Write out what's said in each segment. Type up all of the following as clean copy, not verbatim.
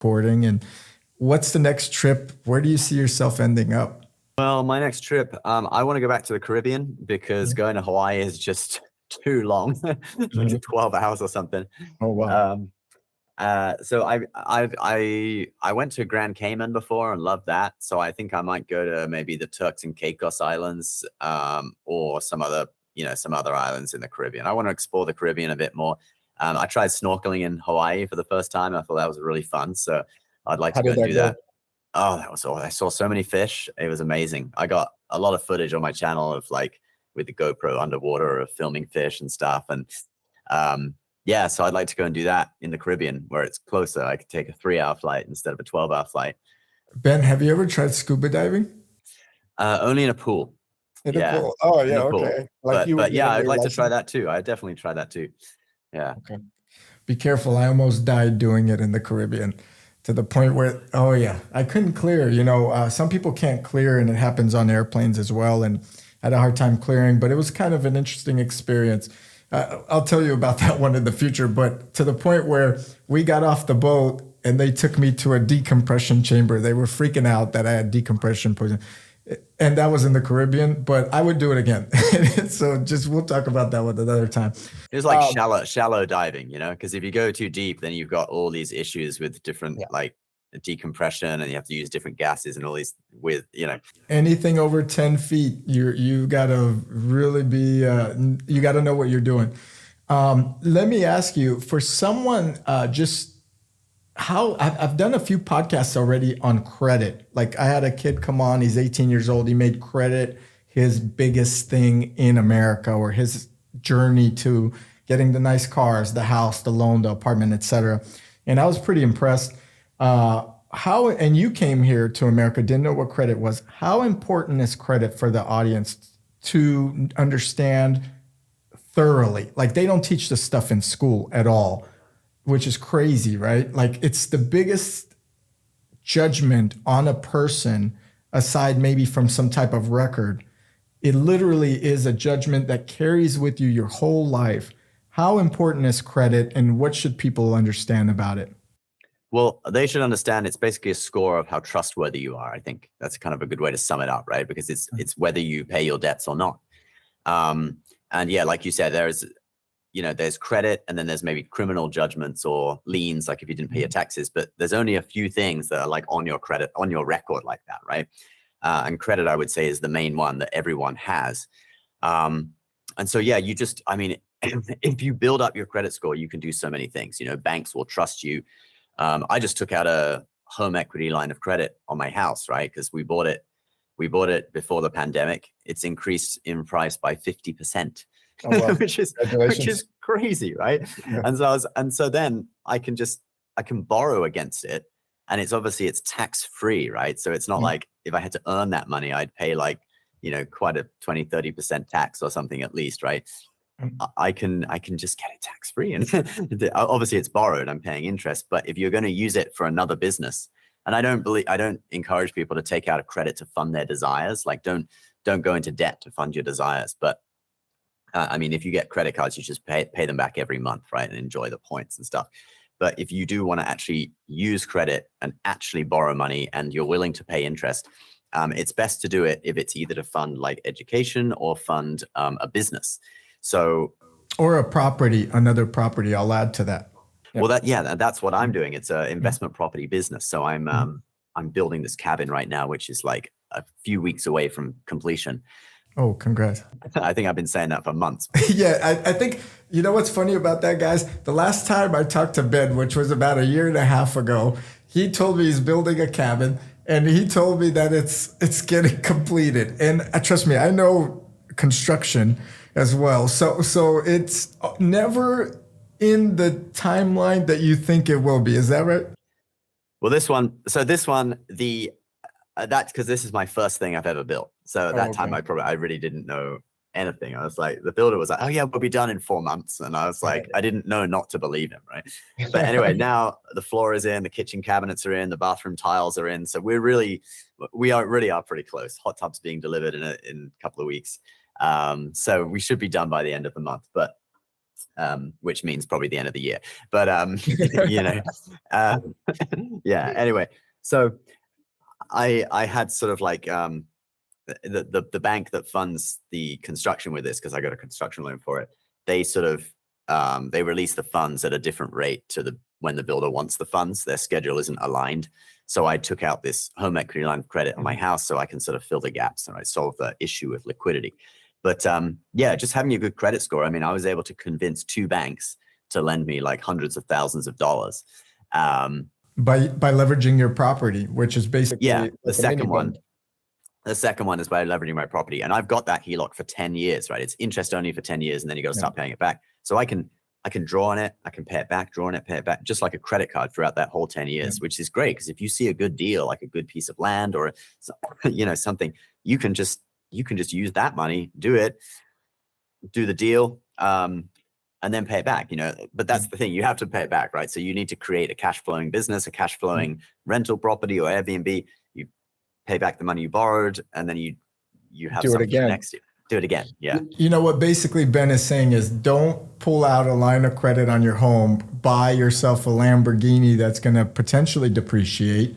boarding. And what's the next trip? Where do you see yourself ending up? Well, my next trip, I want to go back to the Caribbean because Yeah. going to Hawaii is just too long, like Mhm. 12 hours or something. Oh, wow. Um, so I went to Grand Cayman before and loved that. So I think I might go to maybe the Turks and Caicos Islands, or some other islands in the Caribbean. I want to explore the Caribbean a bit more. I tried snorkeling in Hawaii for the first time. I thought that was really fun. So I'd like How to go did and that do go? that. Oh, that was all. I saw so many fish. It was amazing. I got a lot of footage on my channel of like with the GoPro underwater of filming fish and stuff. And yeah, so I'd like to go and do that in the Caribbean where it's closer. I could take a 3-hour flight instead of a 12-hour flight. Ben, have you ever tried scuba diving? Only in a pool. In a Yeah, pool. Oh, in yeah. a pool. Okay. Like But you would but get yeah, in I'd your like to try license? that too. I definitely try that too. Yeah. Okay. Be careful. I almost died doing it in the Caribbean to the point where, oh, yeah, I couldn't clear. Some people can't clear, and it happens on airplanes as well. And I had a hard time clearing, but it was kind of an interesting experience. I'll tell you about that one in the future, but to the point where we got off the boat and they took me to a decompression chamber. They were freaking out that I had decompression poison. And that was in the Caribbean, but I would do it again. So just we'll talk about that one another time. It was like Um, shallow diving, because if you go too deep, then you've got all these issues with different yeah. like decompression, and you have to use different gases and all these Anything over 10 feet, you gotta really be you gotta know what you're doing. Let me ask you, for someone just how I've done a few podcasts already on credit. Like I had a kid come on, he's 18 years old. He made credit his biggest thing in America, or his journey to getting the nice cars, the house, the loan, the apartment, etc. And I was pretty impressed. And you came here to America, didn't know what credit was. How important is credit for the audience to understand thoroughly? Like they don't teach this stuff in school at all, which is crazy, right? Like it's the biggest judgment on a person aside maybe from some type of record. It literally is a judgment that carries with you your whole life. How important is credit, and what should people understand about it? well, they should understand it's basically a score of how trustworthy you are. I think that's kind of a good way to sum it up, right? Because it's whether you pay your debts or not. Um, and yeah, like you said, there's credit, and then there's maybe criminal judgments or liens, like if you didn't pay your taxes, but there's only a few things that are like on your credit, on your record like that, right? And credit, I would say, is the main one that everyone has. And so, yeah, I mean, if you build up your credit score, you can do so many things. Banks will trust you. I just took out a home equity line of credit on my house, right? Because we bought it before the pandemic. It's increased in price by 50%, Oh, well, which is congratulations. crazy, right? Yeah. And so then I can borrow against it, and it's tax free, right? So it's not Mm. like if I had to earn that money, I'd pay like quite a 20-30% tax or something at least, right? I can just get it tax free, and obviously it's borrowed. I'm paying interest, but if you're going to use it for another business, and I don't encourage people to take out a credit to fund their desires. Like don't go into debt to fund your desires. But I mean, if you get credit cards, you just pay them back every month, right, and enjoy the points and stuff. But if you do want to actually use credit and actually borrow money, and you're willing to pay interest, it's best to do it if it's either to fund like education or fund a business. So, Or another property. I'll add to that. Yeah. well, that's what I'm doing. It's an Yeah. investment property business. So Mhm. I'm building this cabin right now, which is like a few weeks away from completion. Oh, congrats. I think I've been saying that for months. Yeah, I think, you know what's funny about that, guys? The last time I talked to Ben, which was about a year and a half ago, he told me he's building a cabin, and he told me that it's getting completed. And trust me, I know construction as well. So it's never in the timeline that you think it will be. Is that right? Well, that's because this is my first thing I've ever built. So at Oh, that time, okay. I really didn't know anything. I was like, the builder was like, "Oh yeah, we'll be done in 4 months," and I was like, I didn't know not to believe him, right? But anyway, now the floor is in, the kitchen cabinets are in, the bathroom tiles are in. So we are pretty close. Hot tub's being delivered in a couple of weeks. So we should be done by the end of the month. But which means probably the end of the year. But you know, uh, yeah. Anyway, so I had sort of like the bank that funds the construction with this, because I got a construction loan for it. They sort of they release the funds at a different rate to the when the builder wants the funds. Their schedule isn't aligned. So I took out this home equity line of credit on my house so I can sort of fill the gaps and I solve the issue with liquidity. But yeah, just having a good credit score. I mean, I was able to convince 2 banks to lend me like hundreds of thousands of dollars. By leveraging your property, which is basically Yeah, like the a second mini one. bank. The second one is by leveraging my property, and I've got that HELOC for 10 years, right? It's interest only for 10 years, and then you got to start paying it back. So I can draw on it, I can pay it back, draw on it, pay it back, just like a credit card throughout that whole 10 years, which is great because if you see a good deal, like a good piece of land or you know something, you can just use that money, do the deal, and then pay it back. You know, but that's the thing, you have to pay it back, right? So you need to create a cash flowing business, a cash flowing rental property or Airbnb. You pay back the money you borrowed, and then you have Do it something again. next year. Do it again. Yeah. You know what basically Ben is saying is don't pull out a line of credit on your home, buy yourself a Lamborghini that's going to potentially depreciate,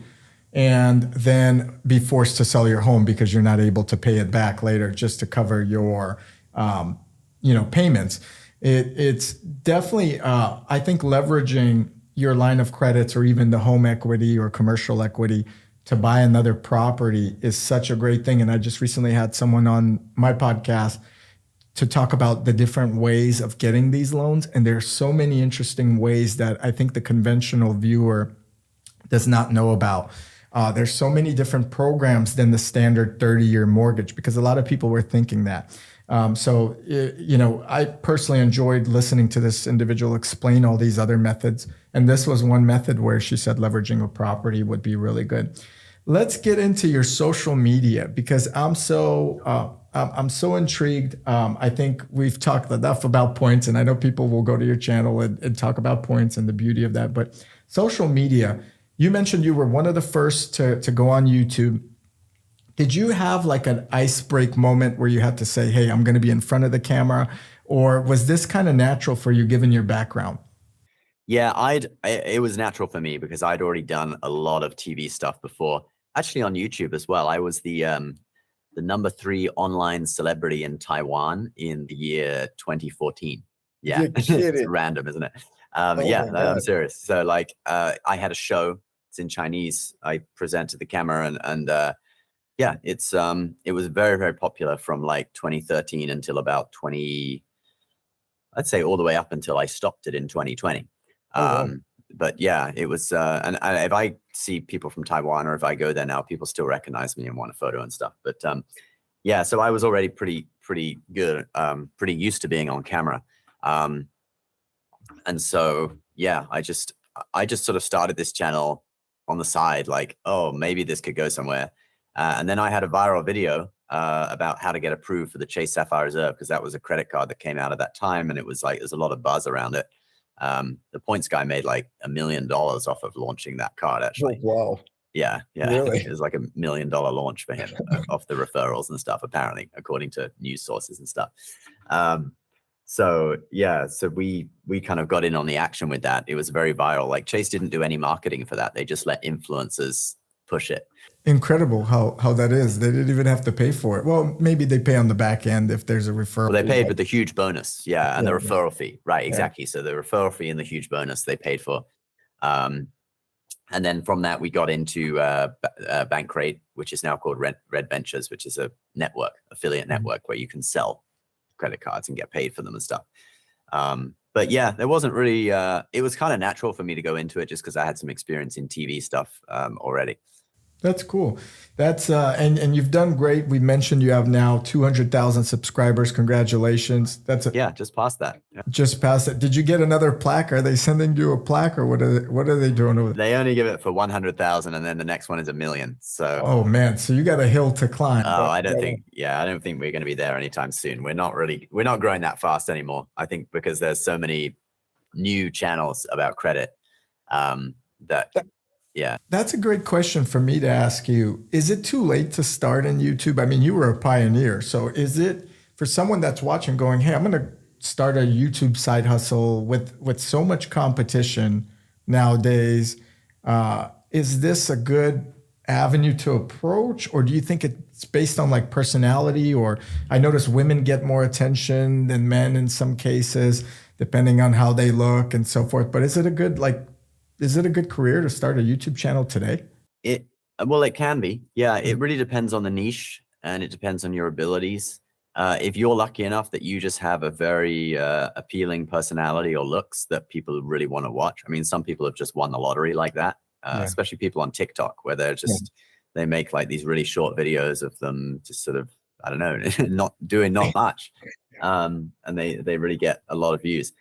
and then be forced to sell your home because you're not able to pay it back later just to cover your payments. It's definitely, I think, leveraging your line of credits or even the home equity or commercial equity to buy another property is such a great thing. And I just recently had someone on my podcast to talk about the different ways of getting these loans. And there's so many interesting ways that I think the conventional viewer does not know about. There's so many different programs than the standard 30-year mortgage, because a lot of people were thinking that. I personally enjoyed listening to this individual explain all these other methods. And this was one method where she said leveraging a property would be really good. Let's get into your social media, because I'm so intrigued. I think we've talked enough about points, and I know people will go to your channel and talk about points and the beauty of that. But social media, you mentioned you were one of the first to go on YouTube. Did you have like an ice break moment where you had to say, hey, I'm going to be in front of the camera? Or was this kind of natural for you given your background? Yeah, it was natural for me because I'd already done a lot of TV stuff before, actually on YouTube as well. I was the number 3 online celebrity in Taiwan in the year 2014. Yeah, it's random, isn't it? I'm serious. So like, I had a show. It's in Chinese. I presented the camera, and yeah, it was very, very popular from like 2013 until about I'd say all the way up until I stopped it in 2020. Wow. But yeah, it was, and if I see people from Taiwan or if I go there now, people still recognize me and want a photo and stuff. But yeah, so I was already pretty good, pretty used to being on camera. And so, yeah, I just sort of started this channel on the side, like, oh, maybe this could go somewhere. And then I had a viral video about how to get approved for the Chase Sapphire Reserve, because that was a credit card that came out at that time. And it was like, there's a lot of buzz around it. The points guy made like $1 million off of launching that card, actually. Oh, wow. Yeah. Really? It was like $1 million launch for him off the referrals and stuff, apparently, according to news sources and stuff. So yeah, so we kind of got in on the action with that. It was very viral. Like Chase didn't do any marketing for that. They just let influencers push it. Incredible how that is. They didn't even have to pay for it. Well, maybe they pay on the back end if there's a referral. Well, they paid with the huge bonus. Yeah. And the referral fee. Right. Exactly. Yeah. So the referral fee and the huge bonus they paid for. And then from that, we got into Bankrate, which is now called Red Ventures, which is a affiliate network where you can sell credit cards and get paid for them and stuff. But yeah, there wasn't really, it was kind of natural for me to go into it just because I had some experience in TV stuff already. That's cool. That's and you've done great. We mentioned you have now 200,000 subscribers. Congratulations. Yeah, just past that. Yeah. Just past it. Did you get another plaque? Are they sending you a plaque, or what are they doing over there? They only give it for 100,000, and then the next one is 1 million. So oh man, so you got a hill to climb. Oh, I don't think we're going to be there anytime soon. We're not growing that fast anymore. I think because there's so many new channels about credit yeah. That's a great question for me to ask you. Is it too late to start in YouTube? I mean, you were a pioneer. So is it for someone that's watching going, hey, I'm going to start a YouTube side hustle with so much competition nowadays? Is this a good avenue to approach, or do you think it's based on like personality? Or I notice women get more attention than men in some cases, depending on how they look and so forth. But is it a good career to start a YouTube channel today? It well, it can be. Yeah, it really depends on the niche and it depends on your abilities. If you're lucky enough that you just have a very appealing personality or looks that people really want to watch. I mean, some people have just won the lottery like that, Yeah. especially people on TikTok where they're Yeah. just they make like these really short videos of them just sort of, I don't know, not doing not much, and they really get a lot of views.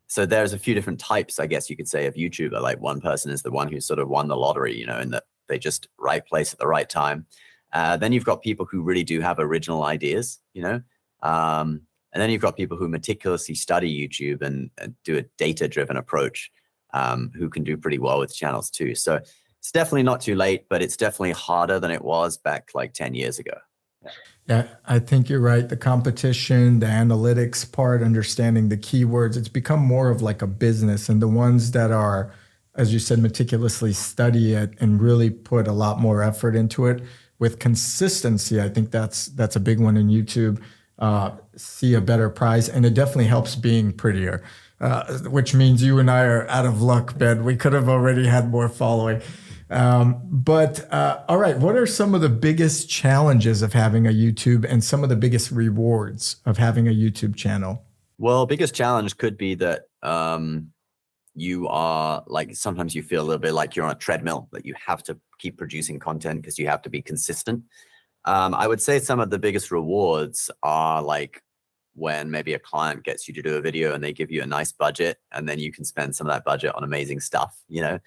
So there's a few different types, I guess you could say, of YouTuber. Like one person is the one who sort of won the lottery, you know, in that they just right place at the right time. Then you've got people who really do have original ideas, you know, and then you've got people who meticulously study YouTube and do a data-driven approach, who can do pretty well with channels too. So it's definitely not too late, but it's definitely harder than it was back like 10 years ago. Yeah, I think you're right. The competition, the analytics part, understanding the keywords, it's become more of like a business. And the ones that are, as you said, meticulously study it and really put a lot more effort into it with consistency, I think that's a big one in YouTube. See a better prize, and it definitely helps being prettier, which means you and I are out of luck, Ben. We could have already had more following. But all right, what are some of the biggest challenges of having a YouTube and some of the biggest rewards of having a YouTube channel? Well, biggest challenge could be that you are like, sometimes you feel a little bit like you're on a treadmill, that you have to keep producing content because you have to be consistent. I would say some of the biggest rewards are like when maybe a client gets you to do a video and they give you a nice budget, and then you can spend some of that budget on amazing stuff, you know.